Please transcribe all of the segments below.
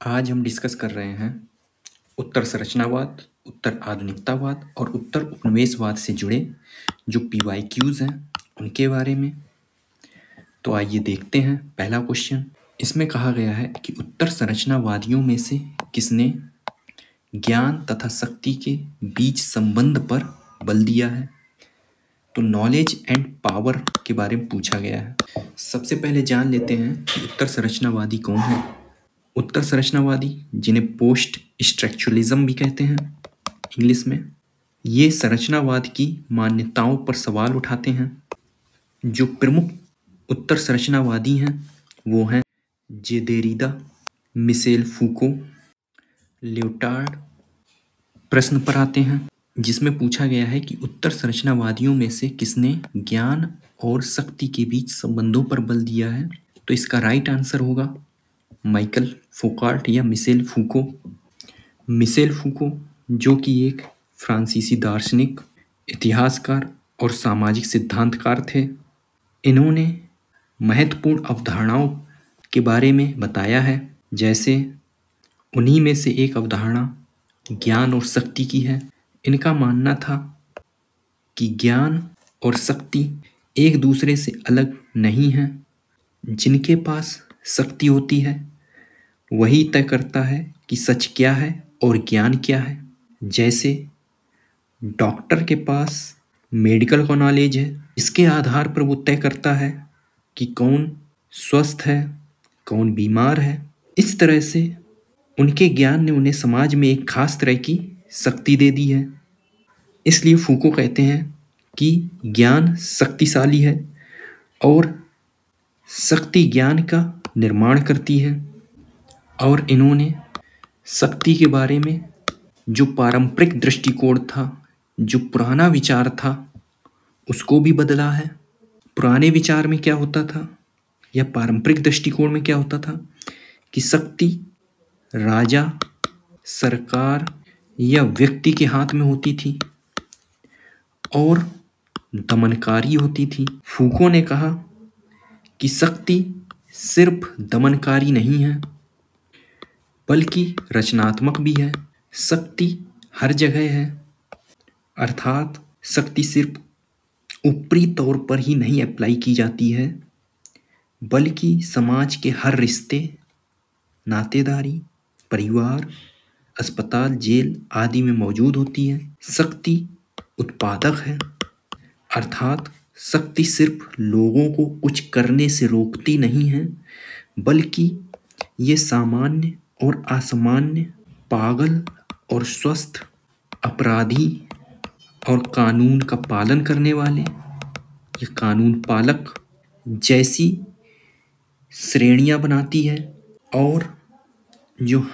आज हम डिस्कस कर रहे हैं उत्तर संरचनावाद, उत्तर आधुनिकतावाद और उत्तर उपनिवेशवाद से जुड़े जो PYQs हैं उनके बारे में। तो आइए देखते हैं पहला क्वेश्चन। इसमें कहा गया है कि उत्तर संरचनावादियों में से किसने ज्ञान तथा शक्ति के बीच संबंध पर बल दिया है। तो नॉलेज एंड पावर के बारे में पूछा गया है। सबसे पहले जान लेते हैं कि उत्तर संरचनावादी कौन है। उत्तर संरचनावादी, जिन्हें पोस्ट स्ट्रक्चरलिज्म भी कहते हैं इंग्लिश में, ये संरचनावाद की मान्यताओं पर सवाल उठाते हैं। जो प्रमुख उत्तर संरचनावादी हैं वो हैं जे देरिदा, मिशेल फूको, लियोटार्ड। प्रश्न पर आते हैं जिसमें पूछा गया है कि उत्तर संरचनावादियों में से किसने ज्ञान और शक्ति के बीच संबंधों पर बल दिया है। तो इसका राइट आंसर होगा माइकल फोकार्ट या मिशेल फूको। मिशेल फूको जो कि एक फ्रांसीसी दार्शनिक, इतिहासकार और सामाजिक सिद्धांतकार थे। इन्होंने महत्वपूर्ण अवधारणाओं के बारे में बताया है। जैसे उन्हीं में से एक अवधारणा ज्ञान और शक्ति की है। इनका मानना था कि ज्ञान और शक्ति एक दूसरे से अलग नहीं हैं। जिनके पास शक्ति होती है वही तय करता है कि सच क्या है और ज्ञान क्या है। जैसे डॉक्टर के पास मेडिकल का नॉलेज है, इसके आधार पर वो तय करता है कि कौन स्वस्थ है, कौन बीमार है। इस तरह से उनके ज्ञान ने उन्हें समाज में एक खास तरह की शक्ति दे दी है। इसलिए फूको कहते हैं कि ज्ञान शक्तिशाली है और शक्ति ज्ञान का निर्माण करती है। और इन्होंने शक्ति के बारे में जो पारंपरिक दृष्टिकोण था, जो पुराना विचार था, उसको भी बदला है। पुराने विचार में क्या होता था या पारंपरिक दृष्टिकोण में क्या होता था कि शक्ति राजा, सरकार या व्यक्ति के हाथ में होती थी और दमनकारी होती थी। फूको ने कहा कि शक्ति सिर्फ दमनकारी नहीं है बल्कि रचनात्मक भी है। शक्ति हर जगह है, अर्थात शक्ति सिर्फ ऊपरी तौर पर ही नहीं अप्लाई की जाती है बल्कि समाज के हर रिश्ते, नातेदारी, परिवार, अस्पताल, जेल आदि में मौजूद होती है। शक्ति उत्पादक है, अर्थात शक्ति सिर्फ लोगों को कुछ करने से रोकती नहीं है बल्कि ये सामान्य और असामान्य, पागल और स्वस्थ, अपराधी और कानून का पालन करने वाले या कानून पालक जैसी श्रेणियां बनाती है। और जो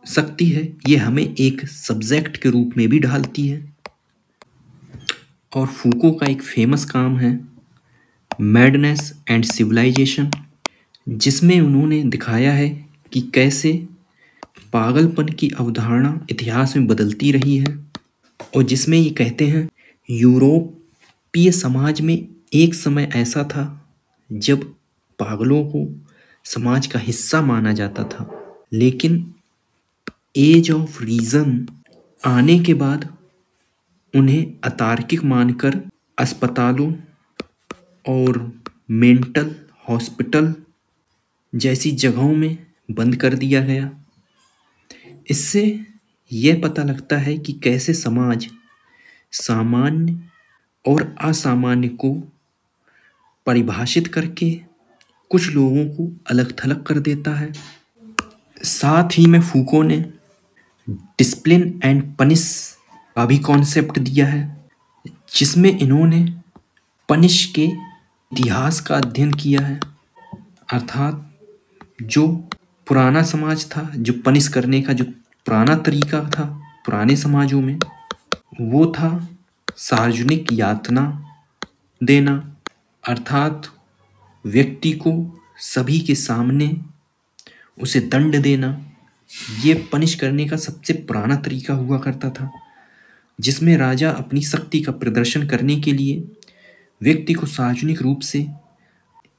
शक्ति है ये हमें एक सब्जेक्ट के रूप में भी ढालती है। और फूको का एक फेमस काम है मैडनेस एंड सिविलाइजेशन, जिसमें उन्होंने दिखाया है कि कैसे पागलपन की अवधारणा इतिहास में बदलती रही है। और जिसमें ये कहते हैं यूरोपीय समाज में एक समय ऐसा था जब पागलों को समाज का हिस्सा माना जाता था, लेकिन एज ऑफ रीजन आने के बाद उन्हें अतार्किक मानकर अस्पतालों और मेंटल हॉस्पिटल जैसी जगहों में बंद कर दिया गया। इससे यह पता लगता है कि कैसे समाज सामान्य और असामान्य को परिभाषित करके कुछ लोगों को अलग थलग कर देता है। साथ ही में फूको ने डिसिप्लिन एंड पनिश का भी कॉन्सेप्ट दिया है, जिसमें इन्होंने पनिश के इतिहास का अध्ययन किया है। अर्थात जो पुराना समाज था, जो पनिश करने का जो पुराना तरीका था पुराने समाजों में, वो था सार्वजनिक यातना देना, अर्थात व्यक्ति को सभी के सामने उसे दंड देना। ये पनिश करने का सबसे पुराना तरीका हुआ करता था, जिसमें राजा अपनी शक्ति का प्रदर्शन करने के लिए व्यक्ति को सार्वजनिक रूप से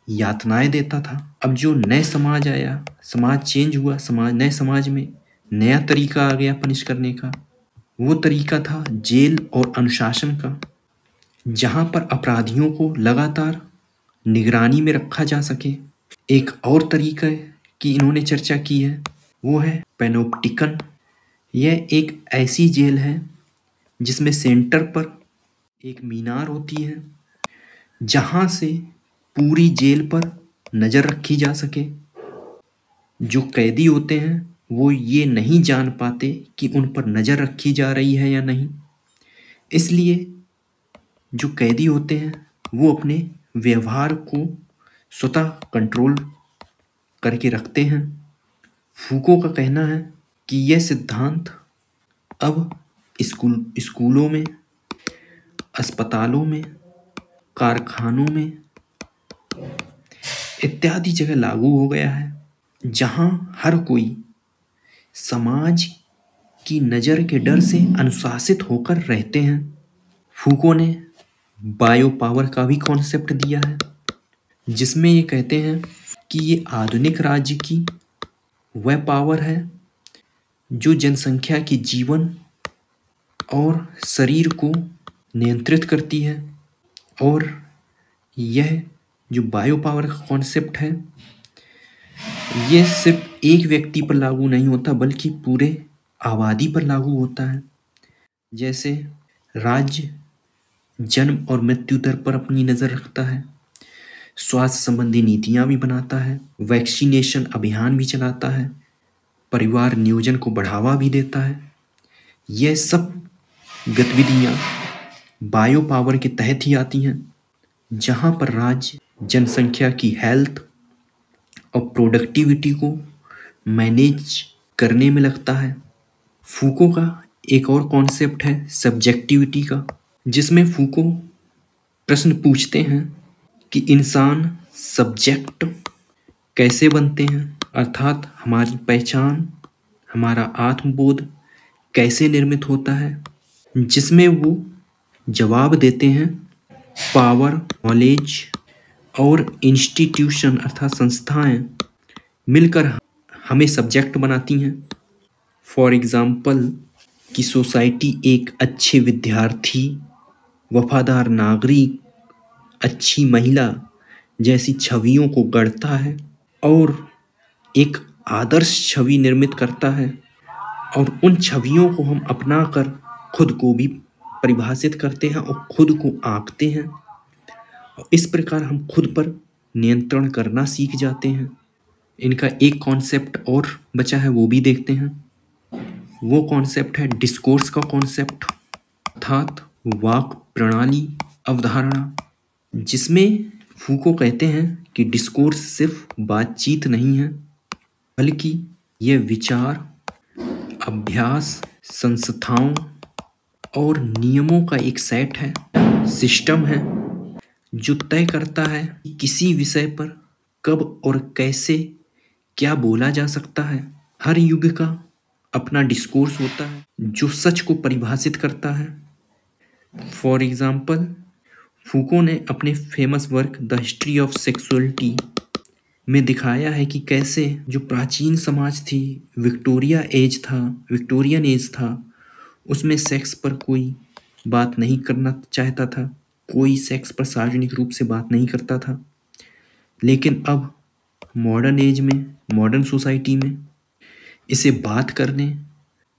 यातनाएं देता था। अब जो नए समाज आया, समाज चेंज हुआ, नए समाज में नया तरीका आ गया पनिश करने का। वो तरीका था जेल और अनुशासन का, जहां पर अपराधियों को लगातार निगरानी में रखा जा सके। एक और तरीका की इन्होंने चर्चा की है, वो है पैनोप्टिकन। यह एक ऐसी जेल है जिसमें सेंटर पर एक मीनार होती है, जहां से पूरी जेल पर नज़र रखी जा सके। जो कैदी होते हैं वो ये नहीं जान पाते कि उन पर नज़र रखी जा रही है या नहीं, इसलिए जो कैदी होते हैं वो अपने व्यवहार को स्वतः कंट्रोल करके रखते हैं। फूको का कहना है कि यह सिद्धांत अब स्कूलों में, अस्पतालों में, कारखानों में इत्यादि जगह लागू हो गया है, जहां हर कोई समाज की नज़र के डर से अनुशासित होकर रहते हैं। फूको ने बायो पावर का भी कॉन्सेप्ट दिया है, जिसमें ये कहते हैं कि ये आधुनिक राज्य की वह पावर है जो जनसंख्या के जीवन और शरीर को नियंत्रित करती है। और यह जो बायो पावर का कॉन्सेप्ट है, ये सिर्फ एक व्यक्ति पर लागू नहीं होता बल्कि पूरे आबादी पर लागू होता है। जैसे राज्य जन्म और मृत्यु दर पर अपनी नज़र रखता है, स्वास्थ्य संबंधी नीतियां भी बनाता है, वैक्सीनेशन अभियान भी चलाता है, परिवार नियोजन को बढ़ावा भी देता है। यह सब गतिविधियां बायो पावर के तहत ही आती हैं, जहां पर राज्य जनसंख्या की हेल्थ और प्रोडक्टिविटी को मैनेज करने में लगता है। फूको का एक और कॉन्सेप्ट है सब्जेक्टिविटी का, जिसमें फूको प्रश्न पूछते हैं कि इंसान सब्जेक्ट कैसे बनते हैं, अर्थात हमारी पहचान, हमारा आत्मबोध कैसे निर्मित होता है, जिसमें वो जवाब देते हैं पावर, नॉलेज और इंस्टीट्यूशन अर्थात संस्थाएं मिलकर हमें सब्जेक्ट बनाती हैं। फॉर एग्ज़ाम्पल कि सोसाइटी एक अच्छे विद्यार्थी, वफादार नागरिक, अच्छी महिला जैसी छवियों को गढ़ता है और एक आदर्श छवि निर्मित करता है, और उन छवियों को हम अपनाकर खुद को भी परिभाषित करते हैं और खुद को आंकते हैं। और इस प्रकार हम खुद पर नियंत्रण करना सीख जाते हैं। इनका एक कॉन्सेप्ट और बचा है, वो भी देखते हैं। वो कॉन्सेप्ट है डिस्कोर्स का कॉन्सेप्ट, अर्थात वाक प्रणाली अवधारणा, जिसमें फूको कहते हैं कि डिस्कोर्स सिर्फ बातचीत नहीं है, बल्कि यह विचार, अभ्यास, संस्थाओं और नियमों का एक सेट है, सिस्टम है, जो तय करता है कि किसी विषय पर कब और कैसे क्या बोला जा सकता है। हर युग का अपना डिस्कोर्स होता है जो सच को परिभाषित करता है। फॉर एग्जाम्पल फूको ने अपने famous work the history of sexuality में दिखाया है कि कैसे जो प्राचीन समाज थी, विक्टोरियन एज था, उसमें सेक्स पर कोई बात नहीं करना चाहता था, कोई सेक्स पर सार्वजनिक रूप से बात नहीं करता था। लेकिन अब मॉडर्न एज में, मॉडर्न सोसाइटी में इसे बात करने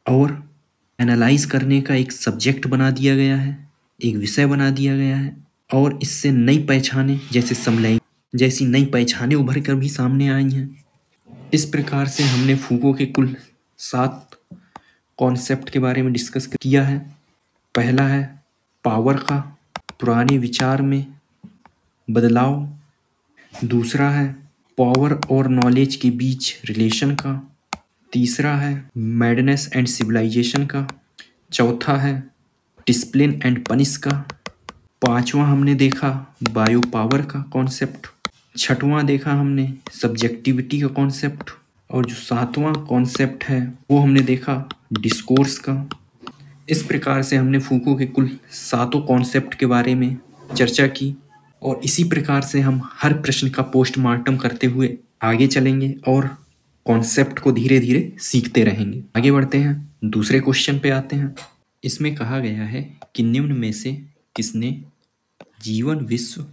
और एनालाइज करने का एक सब्जेक्ट बना दिया गया है, एक विषय बना दिया गया है, और इससे नई पहचानें जैसे समलैंगिक जैसी नई पहचानें उभर कर भी सामने आई हैं। इस प्रकार से हमने फूको के कुल 7 कॉन्सेप्ट के बारे में डिस्कस किया है। पहला है पावर का, पुराने विचार में बदलाव। दूसरा है पावर और नॉलेज के बीच रिलेशन का। तीसरा है मैडनेस एंड सिविलाइजेशन का। चौथा है डिसिप्लिन एंड पनिश का। पांचवा हमने देखा बायो पावर का कॉन्सेप्ट। छठवां देखा हमने सब्जेक्टिविटी का कॉन्सेप्ट। और जो 7वां कॉन्सेप्ट है वो हमने देखा डिस्कोर्स का। इस प्रकार से हमने फूको के कुल 7 कॉन्सेप्ट के बारे में चर्चा की। और इसी प्रकार से हम हर प्रश्न का पोस्टमार्टम करते हुए आगे चलेंगे और कॉन्सेप्ट को धीरे धीरे सीखते रहेंगे। आगे बढ़ते हैं, दूसरे क्वेश्चन पे आते हैं। इसमें कहा गया है कि निम्न में से किसने जीवन विश्व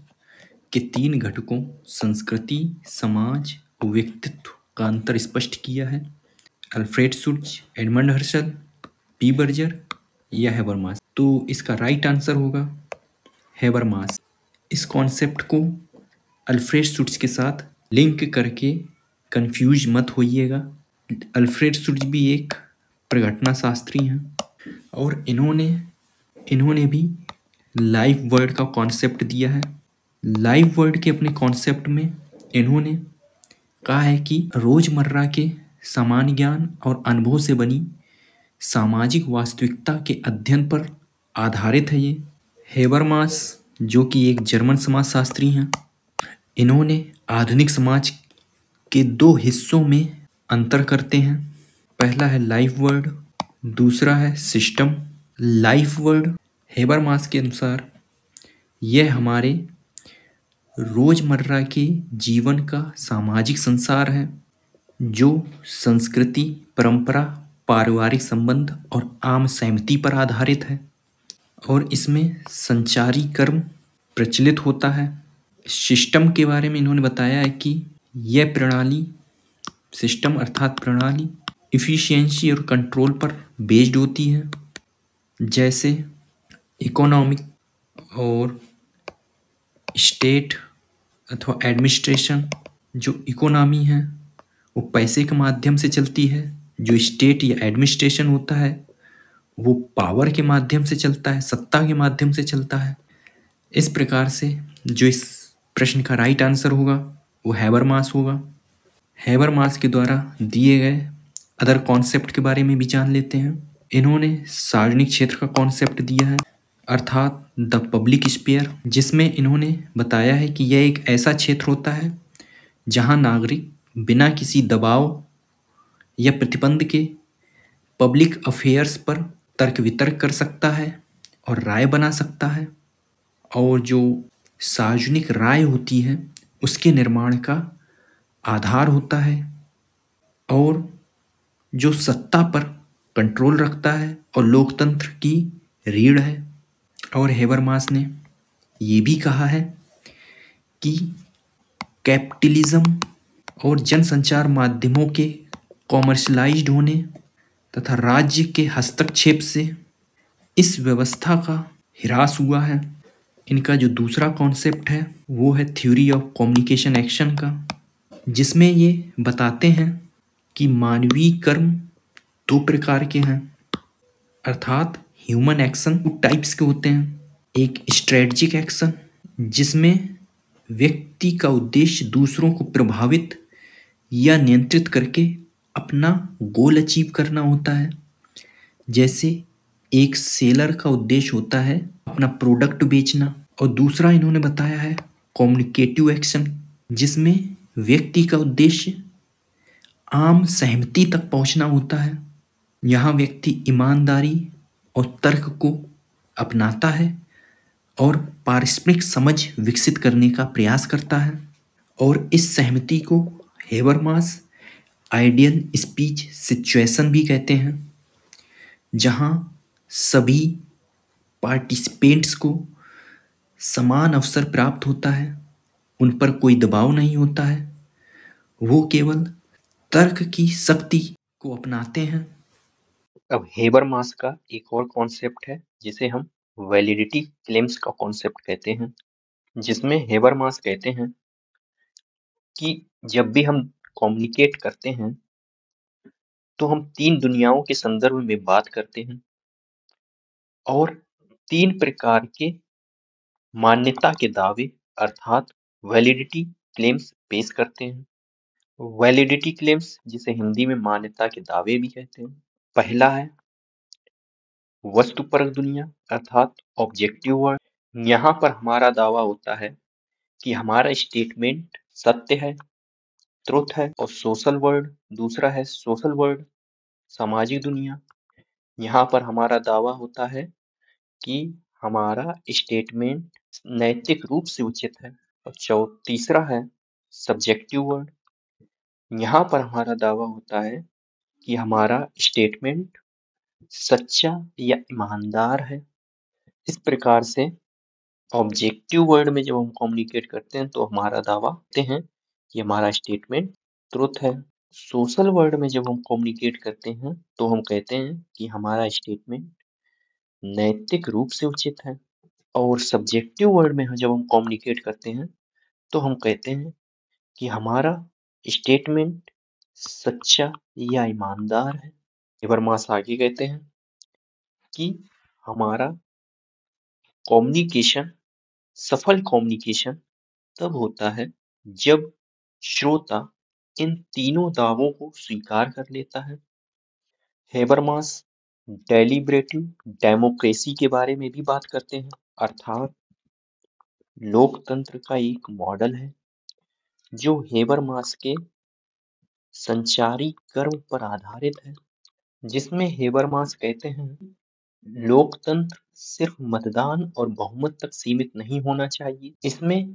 के 3 घटकों संस्कृति, समाज और व्यक्तित्व का अंतर स्पष्ट किया है? Alfred Schutz, Edmund Husserl, P Berger या हेबरमास? तो इसका राइट आंसर होगा हेबरमास। इस कॉन्सेप्ट को अल्फ्रेड शुट्ज के साथ लिंक करके कंफ्यूज मत होइएगा। अल्फ्रेड शुट्ज भी एक प्रघटना शास्त्री हैं और इन्होंने भी लाइफ वर्ड का कॉन्सेप्ट दिया है। लाइफ वर्ड के अपने कॉन्सेप्ट में इन्होंने कहा है कि रोजमर्रा के सामान्य ज्ञान और अनुभव से बनी सामाजिक वास्तविकता के अध्ययन पर आधारित है ये। हेबरमास जो कि एक जर्मन समाजशास्त्री हैं, इन्होंने आधुनिक समाज के 2 हिस्सों में अंतर करते हैं। पहला है लाइफ वर्ड, दूसरा है सिस्टम। लाइफ वर्ड हेबरमास के अनुसार यह हमारे रोजमर्रा के जीवन का सामाजिक संसार है जो संस्कृति, परंपरा, पारिवारिक संबंध और आम सहमति पर आधारित है और इसमें संचारी कर्म प्रचलित होता है। सिस्टम के बारे में इन्होंने बताया है कि यह प्रणाली, सिस्टम अर्थात प्रणाली, इफिशिएंसी और कंट्रोल पर बेस्ड होती है, जैसे इकोनॉमिक और स्टेट अथवा एडमिनिस्ट्रेशन। जो इकोनॉमी है वो पैसे के माध्यम से चलती है, जो स्टेट या एडमिनिस्ट्रेशन होता है वो पावर के माध्यम से चलता है, सत्ता के माध्यम से चलता है। इस प्रकार से जो इस प्रश्न का राइट आंसर होगा वो हेबरमास होगा। हेबरमास के द्वारा दिए गए अदर कॉन्सेप्ट के बारे में भी जान लेते हैं। इन्होंने सार्वजनिक क्षेत्र का कॉन्सेप्ट दिया है अर्थात द पब्लिक स्फीयर, जिसमें इन्होंने बताया है कि यह एक ऐसा क्षेत्र होता है जहां नागरिक बिना किसी दबाव या प्रतिबंध के पब्लिक अफेयर्स पर तर्क वितर्क कर सकता है और राय बना सकता है और जो सार्वजनिक राय होती है उसके निर्माण का आधार होता है और जो सत्ता पर कंट्रोल रखता है और लोकतंत्र की रीढ़ है। और हेबरमास ने ये भी कहा है कि कैपिटलिज्म और जनसंचार माध्यमों के कॉमर्शलाइज्ड होने तथा राज्य के हस्तक्षेप से इस व्यवस्था का ह्रास हुआ है। इनका जो दूसरा कॉन्सेप्ट है वो है थ्योरी ऑफ कम्युनिकेशन एक्शन का, जिसमें ये बताते हैं कि मानवीय कर्म 2 प्रकार के हैं अर्थात ह्यूमन एक्शन 2 टाइप्स के होते हैं। एक स्ट्रेटजिक एक्शन जिसमें व्यक्ति का उद्देश्य दूसरों को प्रभावित या नियंत्रित करके अपना गोल अचीव करना होता है, जैसे एक सेलर का उद्देश्य होता है अपना प्रोडक्ट बेचना। और दूसरा इन्होंने बताया है कम्युनिकेटिव एक्शन, जिसमें व्यक्ति का उद्देश्य आम सहमति तक पहुंचना होता है। यहाँ व्यक्ति ईमानदारी और तर्क को अपनाता है और पारस्परिक समझ विकसित करने का प्रयास करता है और इस सहमति को हेबरमास आइडियल स्पीच सिचुएशन भी कहते हैं, जहाँ सभी पार्टिसिपेंट्स को समान अवसर प्राप्त होता है, उन पर कोई दबाव नहीं होता है, वो केवल तर्क की शक्ति को अपनाते हैं। अब हेबरमास का एक और कॉन्सेप्ट है जिसे हम वैलिडिटी क्लेम्स का कॉन्सेप्ट कहते हैं, जिसमें हेबरमास कहते हैं कि जब भी हम कम्युनिकेट करते हैं तो हम 3 दुनियाओं के संदर्भ में बात करते हैं और 3 प्रकार के मान्यता के दावे अर्थात वैलिडिटी क्लेम्स पेश करते हैं। वैलिडिटी क्लेम्स जिसे हिंदी में मान्यता के दावे भी कहते हैं। पहला है वस्तुपरक दुनिया अर्थात ऑब्जेक्टिव वर्ल्ड। यहाँ पर हमारा दावा होता है कि हमारा स्टेटमेंट सत्य है, ट्रुथ है। और सोशल वर्ल्ड दूसरा है सोशल वर्ल्ड, सामाजिक दुनिया। यहाँ पर हमारा दावा होता है कि हमारा स्टेटमेंट नैतिक रूप से उचित है। और तीसरा है सब्जेक्टिव वर्ड। यहाँ पर हमारा दावा होता है कि हमारा स्टेटमेंट सच्चा या ईमानदार है। इस प्रकार से ऑब्जेक्टिव वर्ड में जब हम कम्युनिकेट करते हैं तो हमारा दावा करते हैं कि हमारा स्टेटमेंट ट्रुथ है। सोशल वर्ड में जब हम कम्युनिकेट करते हैं तो हम कहते हैं कि हमारा स्टेटमेंट नैतिक रूप से उचित है। और सब्जेक्टिव वर्ड में जब हम कम्युनिकेट करते हैं तो हम कहते हैं कि हमारा स्टेटमेंट सच्चा या ईमानदार है। हेबरमास आगे कहते हैं कि हमारा कम्युनिकेशन सफल कम्युनिकेशन तब होता है जब श्रोता इन तीनों दावों को स्वीकार कर लेता है। हेबरमास डेलिब्रेटिव डेमोक्रेसी के बारे में भी बात करते हैं, अर्थात लोकतंत्र का एक मॉडल है जो हेबरमास के संचारी कर्म पर आधारित है, जिसमें हेबरमास कहते हैं लोकतंत्र सिर्फ मतदान और बहुमत तक सीमित नहीं होना चाहिए। इसमें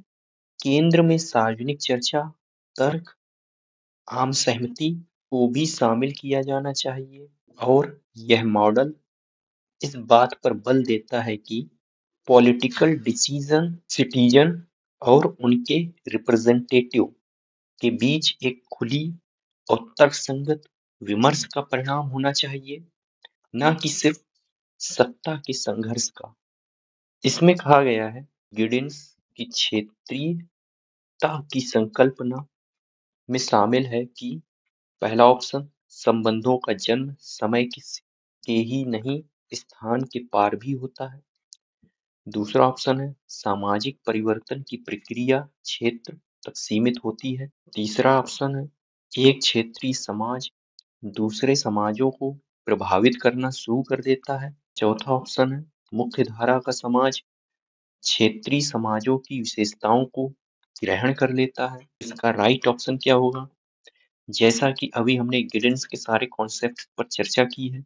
केंद्र में सार्वजनिक चर्चा, तर्क, आम सहमति को भी शामिल किया जाना चाहिए। और यह मॉडल इस बात पर बल देता है कि पॉलिटिकल डिसीजन सिटीजन और उनके रिप्रेजेंटेटिव के बीच एक खुली और तर्कसंगत विमर्श का परिणाम होना चाहिए, न कि सिर्फ सत्ता के संघर्ष का। इसमें कहा गया है गिडिंस की क्षेत्रीयता की संकल्पना में शामिल है कि पहला ऑप्शन संबंधों का जन्म समय के ही नहीं स्थान के पार भी होता है। दूसरा ऑप्शन है सामाजिक परिवर्तन की प्रक्रिया क्षेत्र तक सीमित होती है। तीसरा ऑप्शन है एक क्षेत्रीय समाज दूसरे समाजों को प्रभावित करना शुरू कर देता है। चौथा ऑप्शन है मुख्य धारा का समाज क्षेत्रीय समाजों की विशेषताओं को ग्रहण कर लेता है। इसका राइट ऑप्शन क्या होगा? जैसा कि अभी हमने गिडेंस के सारे कॉन्सेप्ट पर चर्चा की है,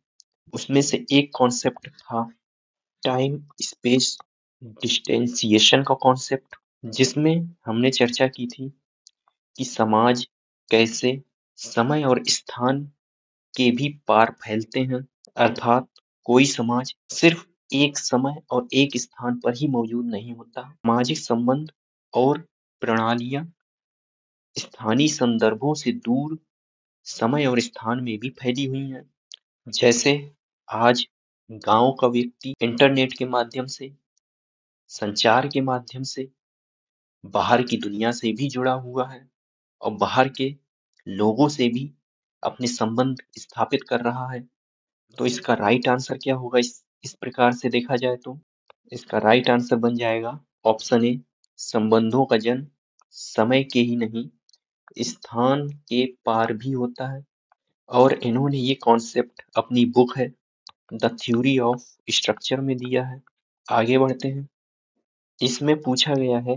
उसमें से एक कॉन्सेप्ट था टाइम स्पेस डिस्टेंसिएशन का कॉन्सेप्ट, जिसमें हमने चर्चा की थी कि समाज कैसे समय और स्थान के भी पार फैलते हैं, अर्थात कोई समाज सिर्फ एक समय और एक स्थान पर ही मौजूद नहीं होता। सामाजिक संबंध और प्रणालियां स्थानीय संदर्भों से दूर समय और स्थान में भी फैली हुई हैं। जैसे आज गांव का व्यक्ति इंटरनेट के माध्यम से संचार के माध्यम से बाहर की दुनिया से भी जुड़ा हुआ है और बाहर के लोगों से भी अपने संबंध स्थापित कर रहा है। तो इसका राइट आंसर क्या होगा? इस प्रकार से देखा जाए तो इसका राइट आंसर बन जाएगा ऑप्शन ए संबंधों का जन्म समय के ही नहीं स्थान के पार भी होता है। और इन्होंने ये कॉन्सेप्ट अपनी बुक है द थ्योरी ऑफ स्ट्रक्चर में दिया है। आगे बढ़ते हैं। इसमें पूछा गया है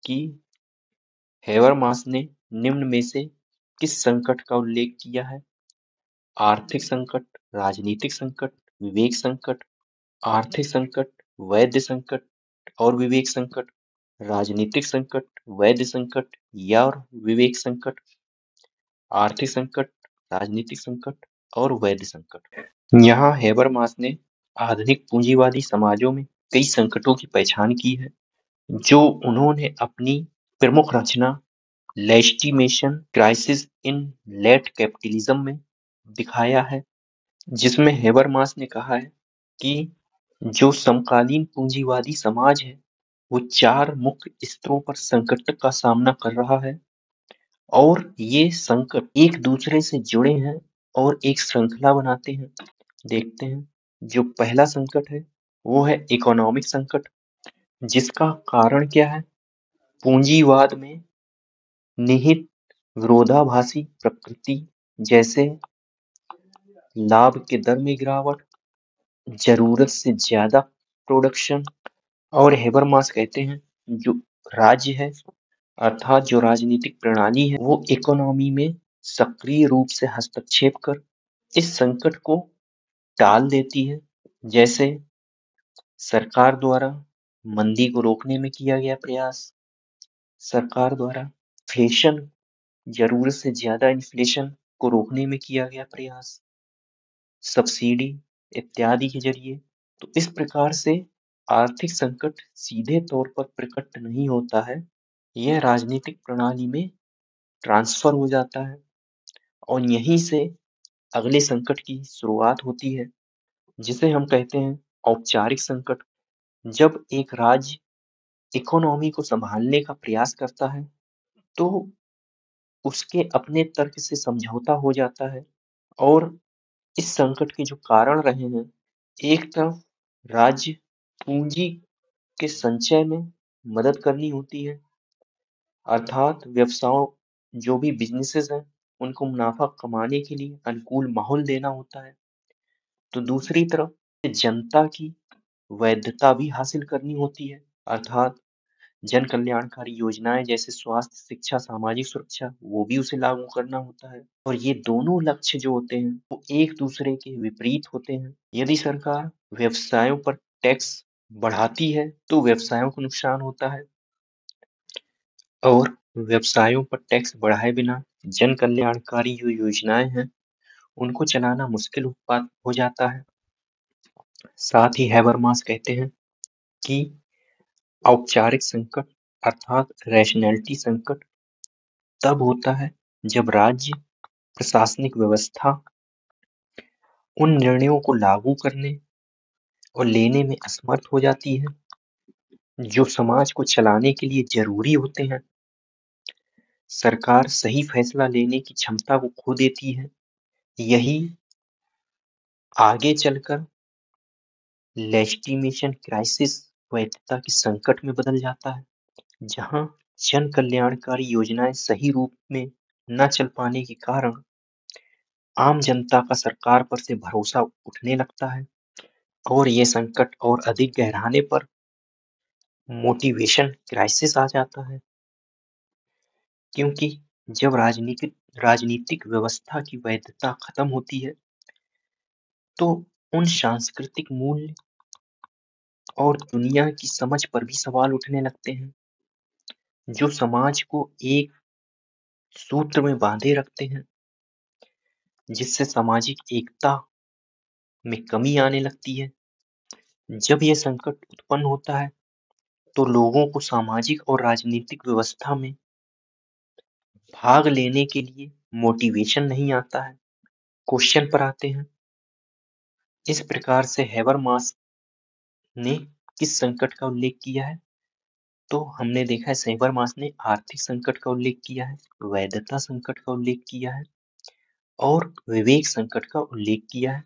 कि हेबरमास ने निम्न में से किस संकट का उल्लेख किया है? आर्थिक संकट, राजनीतिक संकट, विवेक संकट। आर्थिक संकट, वैध संकट और विवेक संकट। राजनीतिक संकट, वैध संकट या और विवेक संकट। आर्थिक संकट, राजनीतिक संकट और वैध संकट। यहाँ हेबरमास ने आधुनिक पूंजीवादी समाजों में कई संकटों की पहचान की है, जो उन्होंने अपनी प्रमुख रचना legitimation crisis in late capitalism में दिखाया है, जिसमें हेबरमास ने कहा है कि जो समकालीन पूंजीवादी समाज है वो चार मुख्य स्तरों पर संकट का सामना कर रहा है और ये संकट एक दूसरे से जुड़े हैं और एक श्रृंखला बनाते हैं। देखते हैं, जो पहला संकट है वो है इकोनॉमिक संकट, जिसका कारण क्या है? पूंजीवाद में निहित विरोधाभासी प्रकृति, जैसे लाभ के दर में गिरावट, जरूरत से ज्यादा प्रोडक्शन। और हेबरमास कहते हैं जो राज्य है अर्थात जो राजनीतिक प्रणाली है वो इकोनॉमी में सक्रिय रूप से हस्तक्षेप कर इस संकट को टाल देती है, जैसे सरकार द्वारा मंदी को रोकने में किया गया प्रयास सरकार द्वारा, इन्फ्लेशन, जरूरत से ज्यादा इन्फ्लेशन को रोकने में किया गया प्रयास, सब्सिडी इत्यादि के जरिए। तो इस प्रकार से आर्थिक संकट सीधे तौर पर प्रकट नहीं होता है, यह राजनीतिक प्रणाली में ट्रांसफर हो जाता है और यहीं से अगले संकट की शुरुआत होती है, जिसे हम कहते हैं औपचारिक संकट। जब एक राज्य इकोनॉमी को संभालने का प्रयास करता है तो उसके अपने तर्क से समझौता हो जाता है और इस संकट के जो कारण रहे हैं, एक तरफ राज्य पूंजी के संचय में मदद करनी होती है, अर्थात व्यवसायों जो भी बिजनेसेस हैं उनको मुनाफा कमाने के लिए अनुकूल माहौल देना होता है। तो दूसरी तरफ जनता की वैधता भी हासिल करनी होती है, अर्थात जन कल्याणकारी योजनाएं जैसे स्वास्थ्य, शिक्षा, सामाजिक सुरक्षा वो भी उसे लागू करना होता है। और ये दोनों लक्ष्य जो होते हैं वो एक दूसरे के विपरीत होते हैं। यदि सरकार व्यवसायों पर टैक्स बढ़ाती है तो व्यवसायों को नुकसान होता है और व्यवसायों पर टैक्स बढ़ाए बिना जन कल्याणकारी जो योजनाएं हैं उनको चलाना मुश्किल बात हो जाता है। साथ ही हैबरमास कहते हैं कि औपचारिक संकट अर्थात रैशनैलिटी संकट तब होता है जब राज्य प्रशासनिक व्यवस्था उन निर्णयों को लागू करने और लेने में असमर्थ हो जाती है जो समाज को चलाने के लिए जरूरी होते हैं। सरकार सही फैसला लेने की क्षमता को खो देती है। यही आगे चलकर लेजिटिमेशन क्राइसिस, वैधता के संकट में बदल जाता है, जहां जन कल्याणकारी योजनाएं सही रूप में न चल पाने के कारण आम जनता का सरकार पर से भरोसा उठने लगता है और ये संकट और अधिक गहराने पर मोटिवेशन क्राइसिस आ जाता है, क्योंकि जब राजनीतिक व्यवस्था की वैधता खत्म होती है तो उन सांस्कृतिक मूल्य और दुनिया की समझ पर भी सवाल उठने लगते हैं जो समाज को एक सूत्र में बांधे रखते हैं, जिससे सामाजिक एकता में कमी आने लगती है। जब यह संकट उत्पन्न होता है तो लोगों को सामाजिक और राजनीतिक व्यवस्था में भाग लेने के लिए मोटिवेशन नहीं आता है, क्वेश्चन पर आते हैं। इस प्रकार से हैबरमास ने किस संकट का उल्लेख किया है? तो हमने देखा है हैबरमास ने आर्थिक संकट का उल्लेख किया है, वैधता संकट का उल्लेख किया है और विवेक संकट का उल्लेख किया है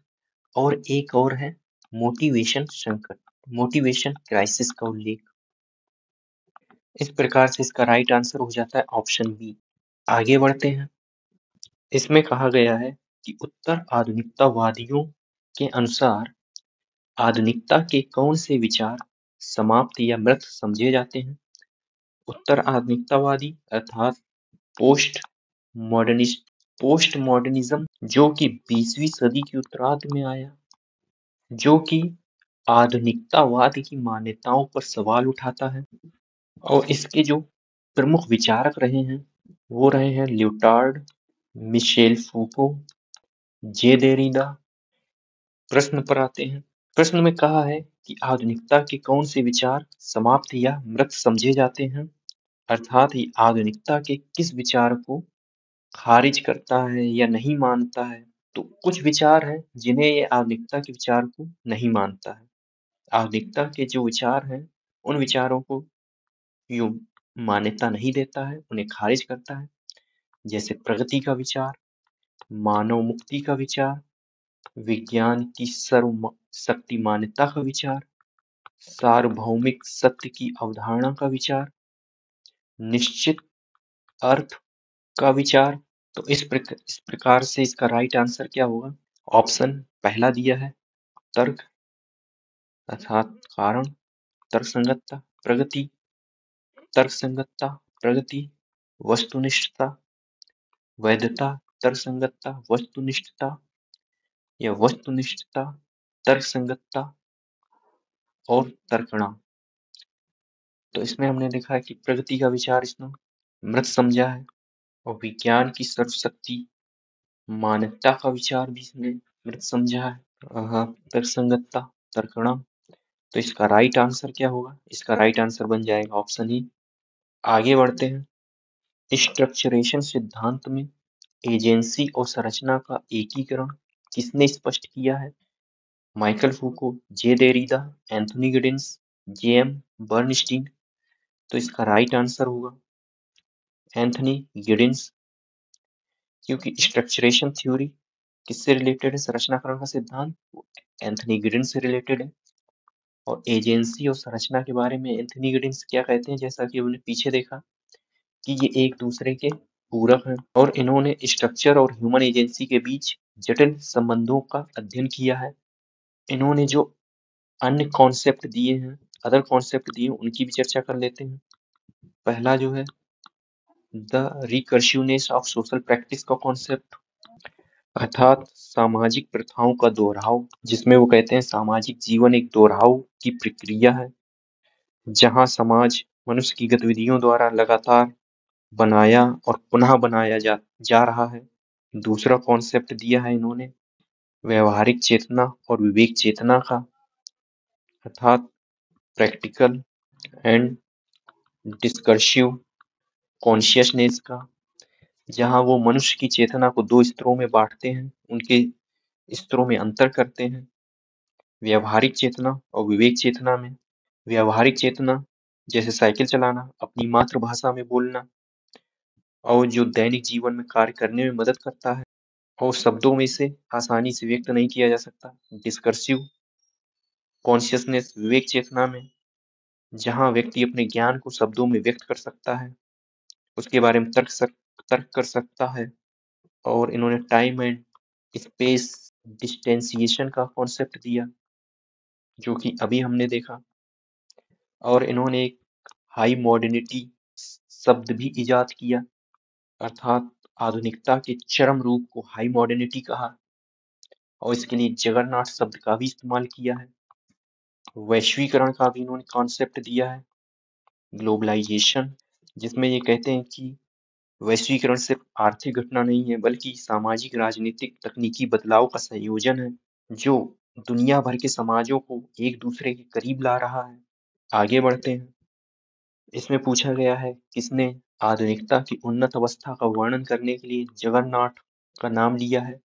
और एक और है मोटिवेशन संकट, मोटिवेशन क्राइसिस का उल्लेख। इस प्रकार से इसका राइट आंसर हो जाता है ऑप्शन बी। आगे बढ़ते हैं। इसमें कहा गया है कि उत्तर आधुनिकतावादियों के अनुसार आधुनिकता के कौन से विचार समाप्त या मृत समझे जाते हैं? उत्तर आधुनिकतावादी अर्थात पोस्ट मॉडर्निस्ट, पोस्ट मॉडर्निज्म जो कि 20वीं सदी के उत्तरार्ध में आया, जो कि आधुनिकतावाद की मान्यताओं पर सवाल उठाता है और इसके जो प्रमुख विचारक रहे हैं वो रहे हैं ल्यूटार्ड, मिशेल फूको, जे देरिडा। प्रश्न पर आते हैं। प्रश्न में कहा है कि आधुनिकता के कौन से विचार समाप्त या मृत समझे जाते हैं, अर्थात ये आधुनिकता के किस विचार को खारिज करता है या नहीं मानता है। तो कुछ विचार हैं जिन्हें ये आधुनिकता के विचार को नहीं मानता है। आधुनिकता के जो विचार हैं उन विचारों को यूं मान्यता नहीं देता है, उन्हें खारिज करता है, जैसे प्रगति का विचार, मानव मुक्ति का विचार, विज्ञान की सर्व शक्ति मान्यता का विचार, सार्वभौमिक सत्य की अवधारणा का विचार, निश्चित अर्थ का विचार। तो इस प्रकार से इसका राइट आंसर क्या होगा? ऑप्शन पहला दिया है तर्क अर्थात कारण, तर्कसंगतता, प्रगति, तर्कसंगतता, प्रगति, वस्तुनिष्ठता, वैधता, तर्कसंगतता, वस्तुनिष्ठता या वस्तुनिष्ठता, तर्कसंगतता और तर्कणा। तो इसमें हमने देखा कि प्रगति का विचार इसने मृत समझा है, और विज्ञान की सर्वशक्ति मानवता का विचार भी इसने मृत समझा है। तर्कसंगतता, तर्कणा। तो इसका राइट आंसर क्या होगा? इसका राइट आंसर बन जाएगा ऑप्शन ई। आगे बढ़ते हैं। स्ट्रक्चरेशन सिद्धांत में एजेंसी और संरचना का एकीकरण किसने स्पष्ट किया है? माइकल फूको, जे देरिडा, एंथोनी गिडिंस, जे.एम. बर्नस्टीन। तो इसका राइट आंसर होगा एंथोनी गिडिंस, क्योंकि स्ट्रक्चरेशन थ्योरी किससे रिलेटेड है? संरचनाकरण का सिद्धांत एंथोनी गिडिंस से रिलेटेड है। और एजेंसी और संरचना के बारे में एंथोनी गिडिंस क्या कहते हैं, जैसा कि हमने पीछे देखा कि ये एक दूसरे के पूरक हैं, और इन्होंने स्ट्रक्चर और ह्यूमन एजेंसी के बीच जटिल संबंधों का अध्ययन किया है। इन्होंने जो अन्य कॉन्सेप्ट दिए हैं, अदर कॉन्सेप्ट दिए हैं, उनकी भी चर्चा कर लेते हैं। पहला जो है द रिकर्सिवनेस ऑफ सोशल प्रैक्टिस का कॉन्सेप्ट, अर्थात सामाजिक प्रथाओं का दोहराव, जिसमें वो कहते हैं सामाजिक जीवन एक दोहराव की प्रक्रिया है, जहाँ समाज मनुष्य की गतिविधियों द्वारा लगातार बनाया और पुनः बनाया जा रहा है। दूसरा कॉन्सेप्ट दिया है इन्होंने व्यवहारिक चेतना और विवेक चेतना का, अर्थात प्रैक्टिकल एंड डिस्कर्सिव कॉन्शियसनेस का, जहाँ वो मनुष्य की चेतना को दो स्तरों में बांटते हैं, उनके स्तरों में अंतर करते हैं, व्यवहारिक चेतना और विवेक चेतना में। व्यवहारिक चेतना जैसे साइकिल चलाना, अपनी मातृभाषा में बोलना, और जो दैनिक जीवन में कार्य करने में मदद करता है और शब्दों में इसे आसानी से व्यक्त नहीं किया जा सकता। डिस्कर्सिव कॉन्शियसनेस विवेक चेतना में, जहाँ व्यक्ति अपने ज्ञान को शब्दों में व्यक्त कर सकता है, उसके बारे में तर्क कर सकता है। और इन्होंने टाइम एंड स्पेस डिस्टेंसिएशन का कॉन्सेप्ट दिया, जो कि अभी हमने देखा। और इन्होंने एक हाई मॉडर्निटी शब्द भी इजाद किया, अर्थात आधुनिकता के चरम रूप को हाई मॉडर्निटी कहा, और इसके लिए जगरनॉट शब्द का भी इस्तेमाल किया है। वैश्वीकरण का भी इन्होंने कॉन्सेप्ट दिया है, ग्लोबलाइजेशन, जिसमें ये कहते हैं कि वैश्वीकरण सिर्फ आर्थिक घटना नहीं है, बल्कि सामाजिक, राजनीतिक, तकनीकी बदलाव का संयोजन है, जो दुनिया भर के समाजों को एक दूसरे के करीब ला रहा है। आगे बढ़ते हैं। इसमें पूछा गया है किसने आधुनिकता की उन्नत अवस्था का वर्णन करने के लिए जगरनॉट का नाम लिया है?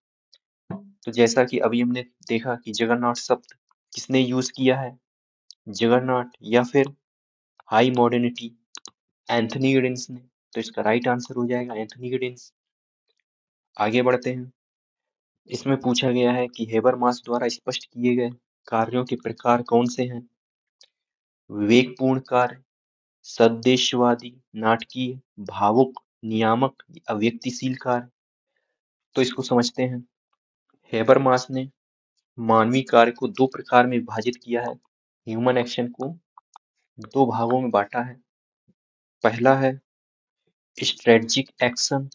तो जैसा कि अभी हमने देखा कि जगरनॉट शब्द किसने यूज किया है, जगरनॉट या फिर हाई मॉडर्निटी, एंथनी गिडिंस ने। तो इसका राइट आंसर हो जाएगा एंथनी गिडिंस। आगे बढ़ते हैं। इसमें पूछा गया है कि हेबरमास द्वारा स्पष्ट किए गए कार्यों के प्रकार कौन से हैं? विवेकपूर्ण कार्य, सद्देशवादी, नाटकीय, भावुक, नियामक, अव्यक्तिशील कार्य। तो इसको समझते हैं। हेबरमास ने मानवीय कार्य को दो प्रकार में विभाजित किया है, ह्यूमन एक्शन को दो भागों में बांटा है। पहला है स्ट्रेटजिक एक्शन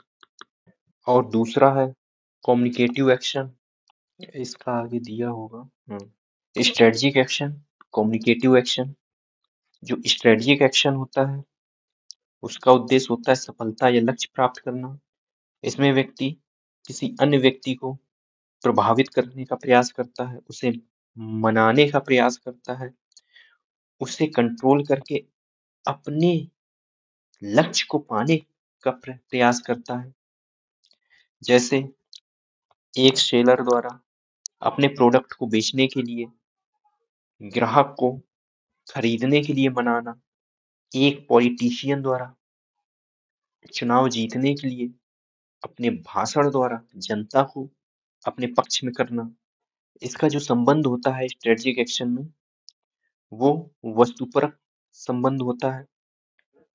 और दूसरा है कम्युनिकेटिव एक्शन। इसका आगे दिया होगा स्ट्रेटजिक एक्शन, कम्युनिकेटिव एक्शन। जो स्ट्रेटजिक एक्शन होता है उसका उद्देश्य होता है सफलता या लक्ष्य प्राप्त करना। इसमें व्यक्ति किसी अन्य व्यक्ति को प्रभावित करने का प्रयास करता है, उसे मनाने का प्रयास करता है, उसे कंट्रोल करके अपने लक्ष्य को पाने का प्रयास करता है। जैसे एक सेलर द्वारा अपने प्रोडक्ट को बेचने के लिए ग्राहक को खरीदने के लिए मनाना, एक पॉलिटिशियन द्वारा चुनाव जीतने के लिए अपने भाषण द्वारा जनता को अपने पक्ष में करना। इसका जो संबंध होता है स्ट्रेटजिक एक्शन में, वो वस्तुपरक संबंध होता है,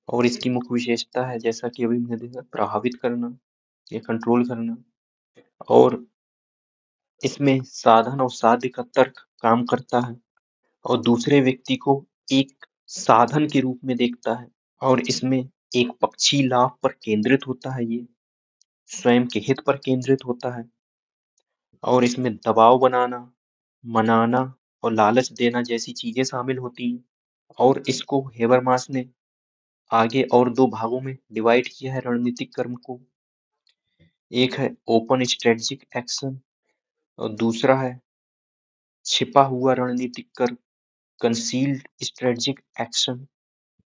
और इसकी मुख्य विशेषता है जैसा कि अभी हमने देखा प्रभावित करना या कंट्रोल करना। और इसमें साधन और साध्य का तर्क काम करता है, और दूसरे व्यक्ति को एक साधन के रूप में देखता है, और इसमें एक पक्षी लाभ पर केंद्रित होता है, ये स्वयं के हित पर केंद्रित होता है। और इसमें दबाव बनाना, मनाना और लालच देना जैसी चीजें शामिल होती हैं। और इसको हेबरमास ने आगे और दो भागों में डिवाइड किया है रणनीतिक कर्म को। एक है ओपन स्ट्रेटजिक एक्शन और दूसरा है छिपा हुआ रणनीतिक कर्म, concealed strategic action.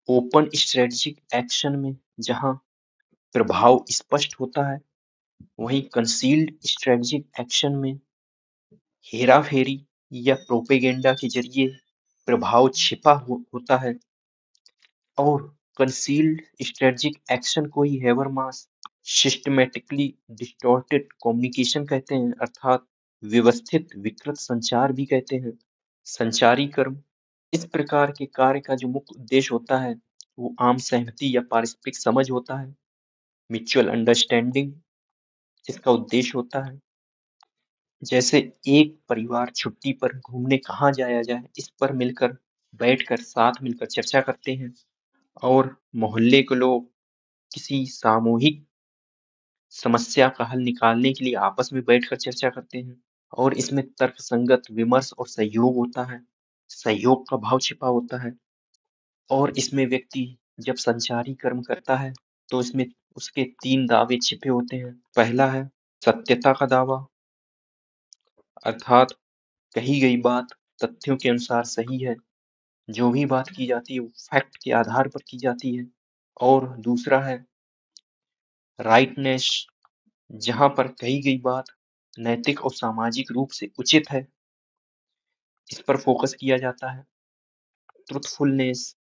Open strategic action में जहां प्रभाव स्पष्ट होता है, वहीं कंसील्ड स्ट्रेटजिक एक्शन में हेराफेरी या प्रोपेगेंडा के जरिए प्रभाव छिपा होता है। और कंसील्ड स्ट्रेटजिक एक्शन को ही हेबरमास सिस्टमैटिकली डिस्टॉर्टेड कम्युनिकेशन कहते हैं, अर्थात व्यवस्थित विकृत संचार भी कहते हैं। संचारी कर्म इस प्रकार के कार्य का जो मुख्य उद्देश्य होता है वो आम सहमति या पारस्परिक समझ होता है। म्यूचुअल अंडरस्टैंडिंग इसका उद्देश्य होता है। जैसे एक परिवार छुट्टी पर घूमने कहाँ जाया जाए, इस पर बैठकर साथ मिलकर चर्चा करते हैं। और मोहल्ले के लोग किसी सामूहिक समस्या का हल निकालने के लिए आपस में बैठकर चर्चा करते हैं। और इसमें तर्कसंगत विमर्श और सहयोग होता है, सहयोग का भाव छिपा होता है। और इसमें व्यक्ति जब संचारी कर्म करता है तो इसमें उसके 3 दावे छिपे होते हैं। पहला है सत्यता का दावा, अर्थात कही गई बात तथ्यों के अनुसार सही है, जो भी बात की जाती है वो फैक्ट के आधार पर की जाती है। और दूसरा है राइटनेस, जहां पर कही गई बात नैतिक और सामाजिक रूप से उचित है, इस पर फोकस किया जाता है। ट्रुथफुलनेस,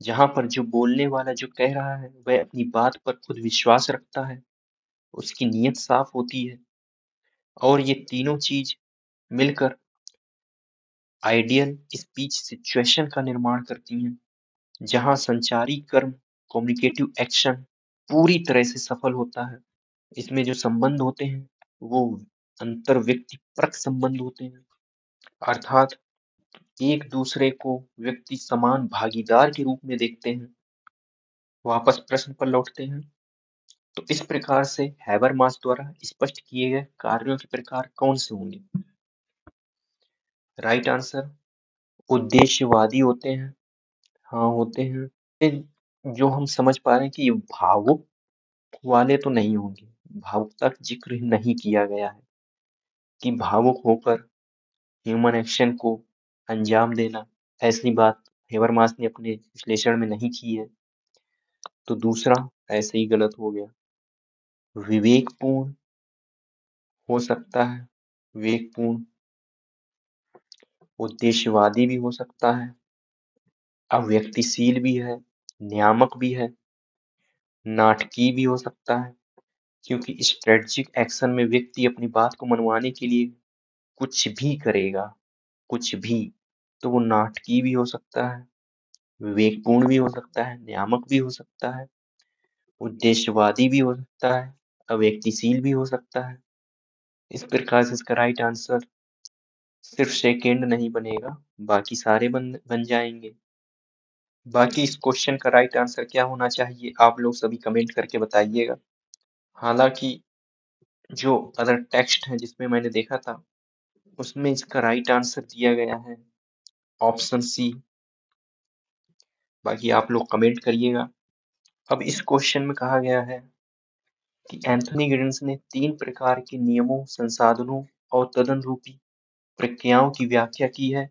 जहां पर जो बोलने वाला जो कह रहा है वह अपनी बात पर खुद विश्वास रखता है, उसकी नीयत साफ होती है। और ये तीनों चीज मिलकर आइडियल स्पीच सिचुएशन का निर्माण करती हैं, जहां संचारी कर्म कम्युनिकेटिव एक्शन पूरी तरह से सफल होता है। इसमें जो संबंध होते हैं वो अंतर व्यक्ति परक संबंध होते हैं, अर्थात एक दूसरे को व्यक्ति समान भागीदार के रूप में देखते हैं। वापस प्रश्न पर लौटते हैं। तो इस प्रकार से हैबरमास द्वारा स्पष्ट किए गए कार्यों के प्रकार कौन से होंगे? राइट आंसर उद्देश्यवादी होते हैं। हाँ, होते हैं। जो हम समझ पा रहे हैं कि ये भावुक वाले तो नहीं होंगे, भावुकता का जिक्र नहीं किया गया है कि भावुक होकर ह्यूमन एक्शन को अंजाम देना, ऐसी बात हेबरमास ने अपने विश्लेषण में नहीं की है। तो दूसरा ऐसे ही गलत हो गया। विवेकपूर्ण हो सकता है, विवेकपूर्ण, उद्देश्यवादी भी हो सकता है, अव्यक्तिशील भी है, नियामक भी है, नाटकीय भी हो सकता है। क्योंकि स्ट्रेटजिक एक्शन में व्यक्ति अपनी बात को मनवाने के लिए कुछ भी करेगा, कुछ भी। तो वो नाटकीय भी हो सकता है, विवेकपूर्ण भी हो सकता है, नियामक भी हो सकता है, उद्देश्यवादी भी हो सकता है, अव्यक्तिशील भी हो सकता है। इस प्रकार से इसका राइट आंसर सिर्फ सेकेंड नहीं बनेगा, बाकी सारे बन जाएंगे। बाकी इस क्वेश्चन का राइट आंसर क्या होना चाहिए, आप लोग सभी कमेंट करके बताइएगा। हालांकि जो अदर टेक्स्ट है जिसमें मैंने देखा था, उसमें इसका राइट आंसर दिया गया है ऑप्शन सी। बाकी आप लोग कमेंट करिएगा। अब इस क्वेश्चन में कहा गया है कि एंथोनी गिडिंस ने 3 प्रकार के नियमों, संसाधनों और तदनुरूपी प्रक्रियाओं की व्याख्या की है।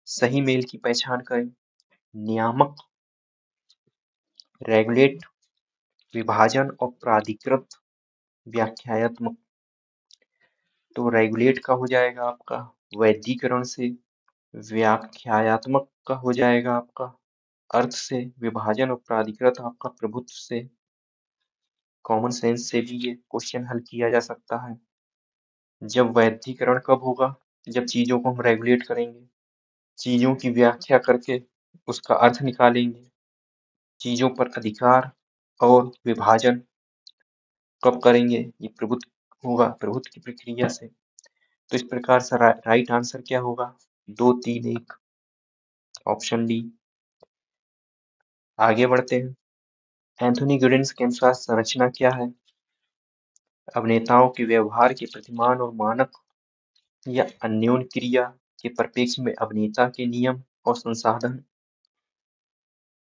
सही मेल की पहचान करें। नियामक, रेगुलेट, विभाजन और प्राधिकृत, व्याख्यात्मक। तो रेगुलेट का हो जाएगा आपका वैधीकरण से, व्याख्यात्मक का हो जाएगा आपका अर्थ से, विभाजन और प्राधिकृत आपका प्रभुत्व से। कॉमन सेंस से भी ये क्वेश्चन हल किया जा सकता है। जब वैधीकरण कब होगा? जब चीजों को हम रेगुलेट करेंगे, चीजों की व्याख्या करके उसका अर्थ निकालेंगे। चीजों पर अधिकार और विभाजन कब करेंगे? ये प्रभुत्व होगा, प्रभुत्व की प्रक्रिया से। तो इस प्रकार से राइट आंसर क्या होगा? 2, 3, 1, ऑप्शन डी। आगे बढ़ते हैं। एंथोनी गिडिंस के अनुसार संरचना क्या है? अभिनेताओं के व्यवहार के प्रतिमान और मानक या अन्योन्य क्रिया के परिप्रेक्ष्य में अभिनेता के नियम और संसाधन,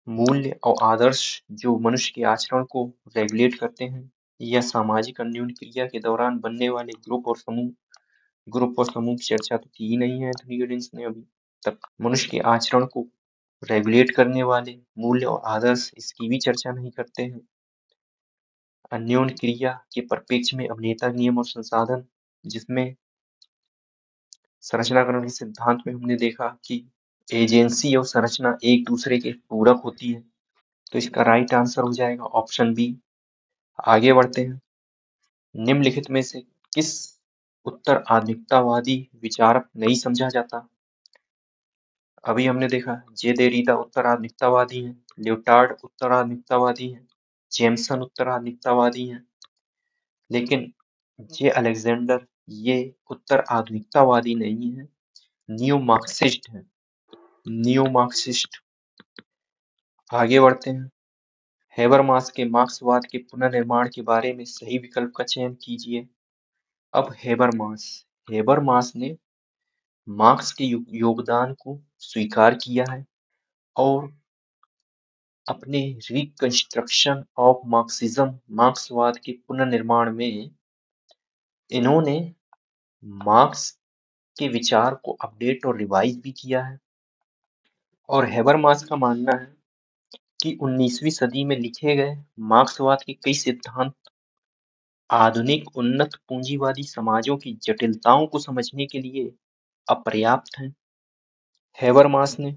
मूल्य और आदर्श जो मनुष्य के आचरण को रेगुलेट करते हैं, या सामाजिक अन्योन्य क्रिया के दौरान बनने वाले ग्रुप और समूह की चर्चा तो की ही नहीं है एंथनी गिडिंस ने अभी तक। मनुष्य के आचरण को रेगुलेट करने वाले मूल्य और आदर्श, इसकी भी चर्चा नहीं करते हैं। अन्योन्य क्रिया के परिप्रेक्ष्य में अभिनेता, नियम और संसाधन, जिसमें संरचनाकरण के सिद्धांत में हमने देखा कि एजेंसी और संरचना एक दूसरे के पूरक होती है, तो इसका राइट आंसर हो जाएगा ऑप्शन बी। आगे बढ़ते हैं। निम्नलिखित में से किस उत्तर आधुनिकतावादी विचारक नहीं समझा जाता? अभी हमने देखा जे देरिदा उत्तर आधुनिकतावादी हैं, लियोटार्ड उत्तर आधुनिकतावादी हैं, जेम्सन उत्तर आधुनिकतावादी हैं, लेकिन जे अलेक्जेंडर ये उत्तर आधुनिकतावादी नहीं है, नियो मार्क्सिस्ट है, नियो मार्क्सिस्ट। आगे बढ़ते हैं। हेबरमास के मार्क्सवाद के पुनर्निर्माण के बारे में सही विकल्प का चयन कीजिए। अब हेबरमास ने मार्क्स के योगदान को स्वीकार किया है और अपने रिकंस्ट्रक्शन ऑफ मार्क्सिज्म, मार्क्सवाद के पुनर्निर्माण में इन्होंने मार्क्स के विचार को अपडेट और रिवाइज भी किया है। और हेबरमास का मानना है कि 19वीं सदी में लिखे गए मार्क्सवाद के कई सिद्धांत आधुनिक उन्नत पूंजीवादी समाजों की जटिलताओं को समझने के लिए अपर्याप्त हैं। हेबरमास ने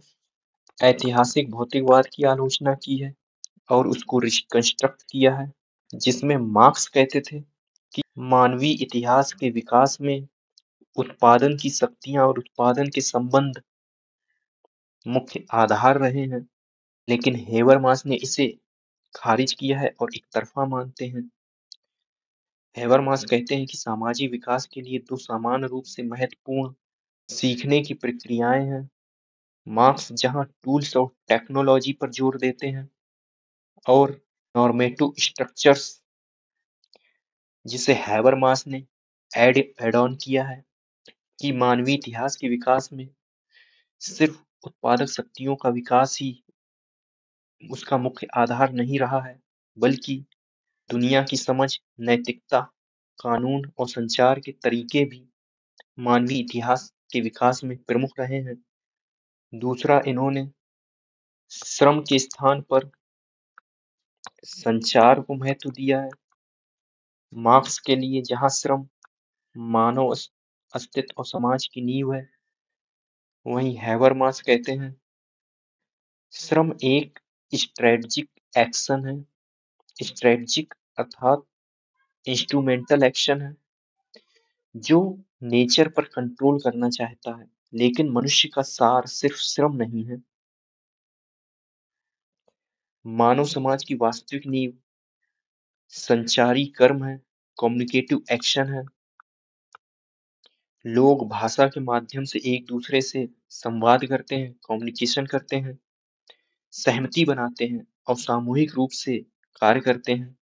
ऐतिहासिक भौतिकवाद की आलोचना की है और उसको रिकंस्ट्रक्ट किया है, जिसमें मार्क्स कहते थे कि मानवीय इतिहास के विकास में उत्पादन की शक्तियां और उत्पादन के संबंध मुख्य आधार रहे हैं, लेकिन हेबरमास ने इसे खारिज किया है और एकतरफा मानते हैं। हेबरमास कहते हैं कि सामाजिक विकास के लिए दो समान रूप से महत्वपूर्ण सीखने की प्रक्रियाएं हैं। मार्क्स जहां टूल्स और टेक्नोलॉजी पर जोर देते हैं, और नॉर्मेटिव स्ट्रक्चर्स, जिसे हेबरमास ने एड ऑन किया है कि मानवीय इतिहास के विकास में सिर्फ उत्पादक शक्तियों का विकास ही उसका मुख्य आधार नहीं रहा है, बल्कि दुनिया की समझ, नैतिकता, कानून और संचार के तरीके भी मानवीय इतिहास के विकास में प्रमुख रहे हैं। दूसरा, इन्होंने श्रम के स्थान पर संचार को महत्व दिया है। मार्क्स के लिए जहां श्रम मानव अस्तित्व और समाज की नींव है, वहीं हेबरमास कहते हैं श्रम एक स्ट्रेटजिक एक्शन है। स्ट्रेटजिक अर्थात इंस्ट्रूमेंटल एक्शन है जो नेचर पर कंट्रोल करना चाहता है, लेकिन मनुष्य का सार सिर्फ श्रम नहीं है। मानव समाज की वास्तविक नींव संचारी कर्म है, कम्युनिकेटिव एक्शन है। लोग भाषा के माध्यम से एक दूसरे से संवाद करते हैं, कम्युनिकेशन करते हैं, सहमति बनाते हैं और सामूहिक रूप से कार्य करते हैं।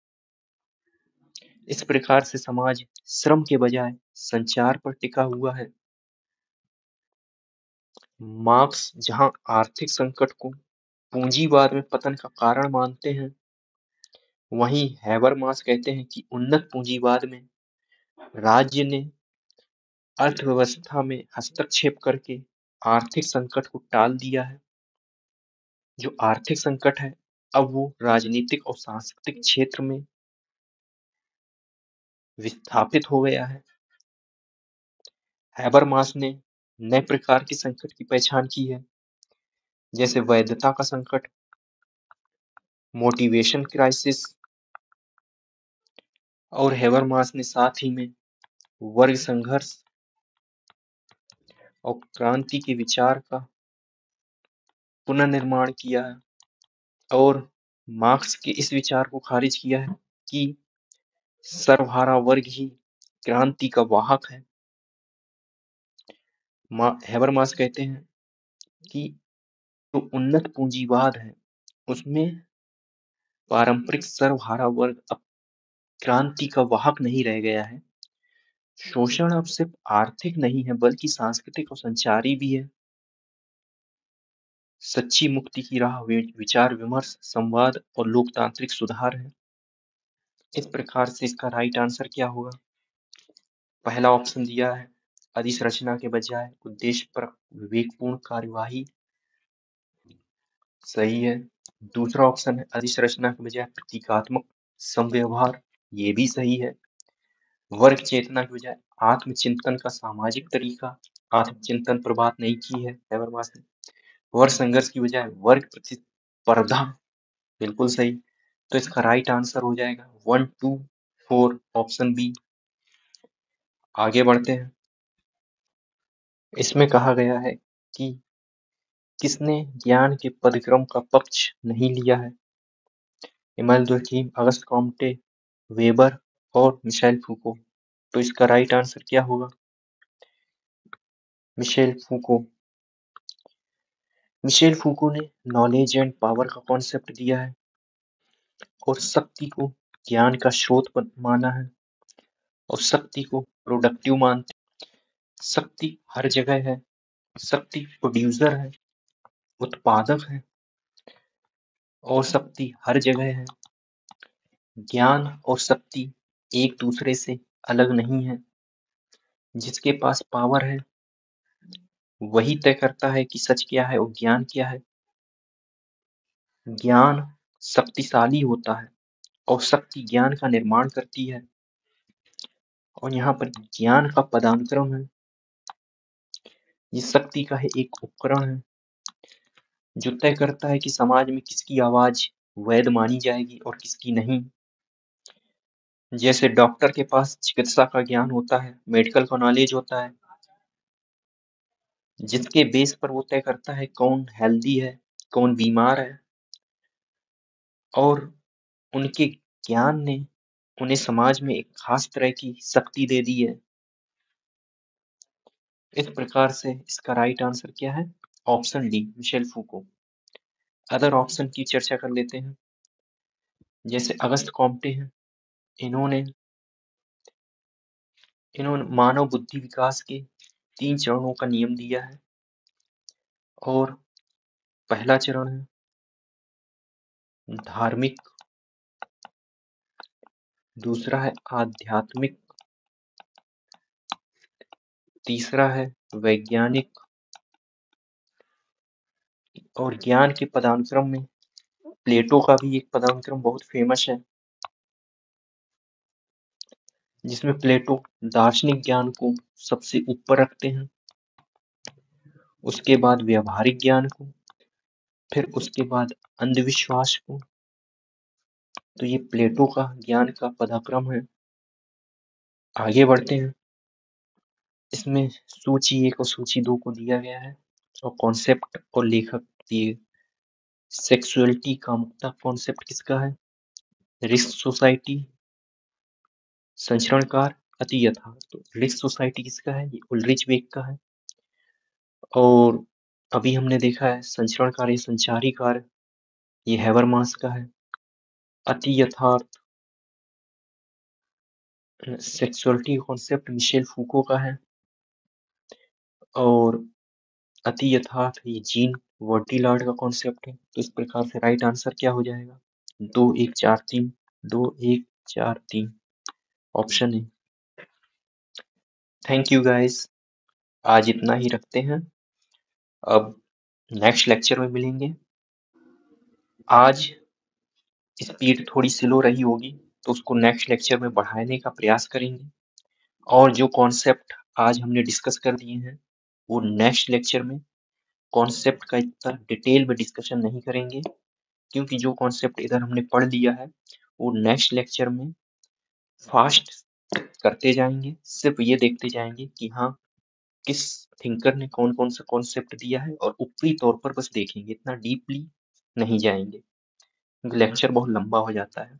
इस प्रकार से समाज श्रम के बजाय संचार पर टिका हुआ है। मार्क्स जहां आर्थिक संकट को पूंजीवाद में पतन का कारण मानते हैं, वहीं हेबरमास कहते हैं कि उन्नत पूंजीवाद में राज्य ने अर्थव्यवस्था में हस्तक्षेप करके आर्थिक संकट को टाल दिया है। जो आर्थिक संकट है, अब वो राजनीतिक और सांस्कृतिक क्षेत्र में विस्थापित हो गया है। हेबरमास ने नए प्रकार के संकट की पहचान की है, जैसे वैधता का संकट, मोटिवेशन क्राइसिस, और हेबरमास ने साथ ही में वर्ग संघर्ष और क्रांति के विचार का पुनर्निर्माण किया है, और मार्क्स के इस विचार को खारिज किया है कि सर्वहारा वर्ग ही क्रांति का वाहक है। हेबरमास कहते हैं कि जो उन्नत पूंजीवाद है, उसमें पारंपरिक सर्वहारा वर्ग अब क्रांति का वाहक नहीं रह गया है। शोषण अब सिर्फ आर्थिक नहीं है, बल्कि सांस्कृतिक और संचारी भी है। सच्ची मुक्ति की राह विचार विमर्श, संवाद और लोकतांत्रिक सुधार है। इस प्रकार से इसका राइट आंसर क्या होगा? पहला ऑप्शन दिया है अधिसंरचना के बजाय उद्देश्यपरक विवेकपूर्ण कार्यवाही, सही है। दूसरा ऑप्शन है अधिसंरचना के बजाय प्रतीकात्मक संव्यवहार, ये भी सही है। वर्ग चेतना के बजाय आत्मचिंतन का सामाजिक तरीका, आत्मचिंतन पर बात नहीं की है हैबरमास ने। वर्ग संघर्ष की बजाय वर्ग प्रतिस्पर्धा, बिल्कुल सही। तो इसका राइट आंसर हो जाएगा 1, 2, 4 ऑप्शन बी। आगे बढ़ते हैं। इसमें कहा गया है कि किसने ज्ञान के पदक्रम का पक्ष नहीं लिया है? इमानुएल दुर्खीम, अगस्त कॉम्टे, वेबर और मिशेल फूको। तो इसका राइट आंसर क्या होगा? Michel Foucault. मिशेल फूको ने नॉलेज एंड पावर का कॉन्सेप्ट दिया है और शक्ति को ज्ञान का स्रोत माना है और शक्ति को प्रोडक्टिव मानते हैं। शक्ति हर जगह है, शक्ति प्रोड्यूसर है, उत्पादक है और शक्ति हर जगह है। ज्ञान और शक्ति एक दूसरे से अलग नहीं है। जिसके पास पावर है वही तय करता है कि सच क्या है और ज्ञान क्या है। ज्ञान शक्तिशाली होता है और शक्ति ज्ञान का निर्माण करती है। और यहाँ पर ज्ञान का पदानुक्रम है, ये शक्ति का है एक उपकरण है जो तय करता है कि समाज में किसकी आवाज वैध मानी जाएगी और किसकी नहीं। जैसे डॉक्टर के पास चिकित्सा का ज्ञान होता है, मेडिकल का नॉलेज होता है, जिसके बेस पर वो तय करता है कौन हेल्दी है, कौन बीमार है। और उनके ज्ञान ने उन्हें समाज में एक खास तरह की शक्ति दे दी है। इस प्रकार से इसका राइट आंसर क्या है? Option D, Michel Foucault. Other option की चर्चा कर लेते हैं। जैसे अगस्त कॉम्टे हैं, इन्होंने मानव बुद्धि विकास के 3 चरणों का नियम दिया है और पहला चरण है धार्मिक, दूसरा है आध्यात्मिक, तीसरा है वैज्ञानिक और ज्ञान के पदानुक्रम में प्लेटो का भी एक पदानुक्रम बहुत फेमस है, जिसमें प्लेटो दार्शनिक ज्ञान को सबसे ऊपर रखते हैं, उसके बाद व्यवहारिक ज्ञान को, फिर उसके बाद अंधविश्वास को। तो ये प्लेटो का ज्ञान का पदानुक्रम है। आगे बढ़ते हैं। इसमें सूची 1 और सूची 2 को दिया गया है और कॉन्सेप्ट और लेखक दिए। सेक्सुअलिटी कामुकता कॉन्सेप्ट किसका है? रिस्क सोसाइटी, संचरणकार, अति यथार्थ। तो रिस्क सोसाइटी किसका है? ये उल्रिच बेक का है। और अभी हमने देखा है संचरणकार या संचारी कार्य, ये हैबरमास का है। अति यथार्थ सेक्सुअलिटी कॉन्सेप्ट मिशेल फूको का है और अति यथार्थ ये जीन वर्टिलार्ड का कॉन्सेप्ट है। तो इस प्रकार से राइट आंसर क्या हो जाएगा? 2, 1, 4, 3, 2, 1, 4, 3 ऑप्शन है। थैंक यू गाइस, आज इतना ही रखते हैं। अब नेक्स्ट लेक्चर में मिलेंगे। आज स्पीड थोड़ी स्लो रही होगी तो उसको नेक्स्ट लेक्चर में बढ़ाने का प्रयास करेंगे और जो कॉन्सेप्ट आज हमने डिस्कस कर दिए हैं वो नेक्स्ट लेक्चर में कॉन्सेप्ट का इतना डिटेल में डिस्कशन नहीं करेंगे, क्योंकि जो कॉन्सेप्ट इधर हमने पढ़ लिया है वो नेक्स्ट लेक्चर में फास्ट करते जाएंगे। सिर्फ ये देखते जाएंगे कि हाँ किस थिंकर ने कौन कौन सा कॉन्सेप्ट दिया है और ऊपरी तौर पर बस देखेंगे, इतना डीपली नहीं जाएंगे, लेक्चर बहुत लंबा हो जाता है।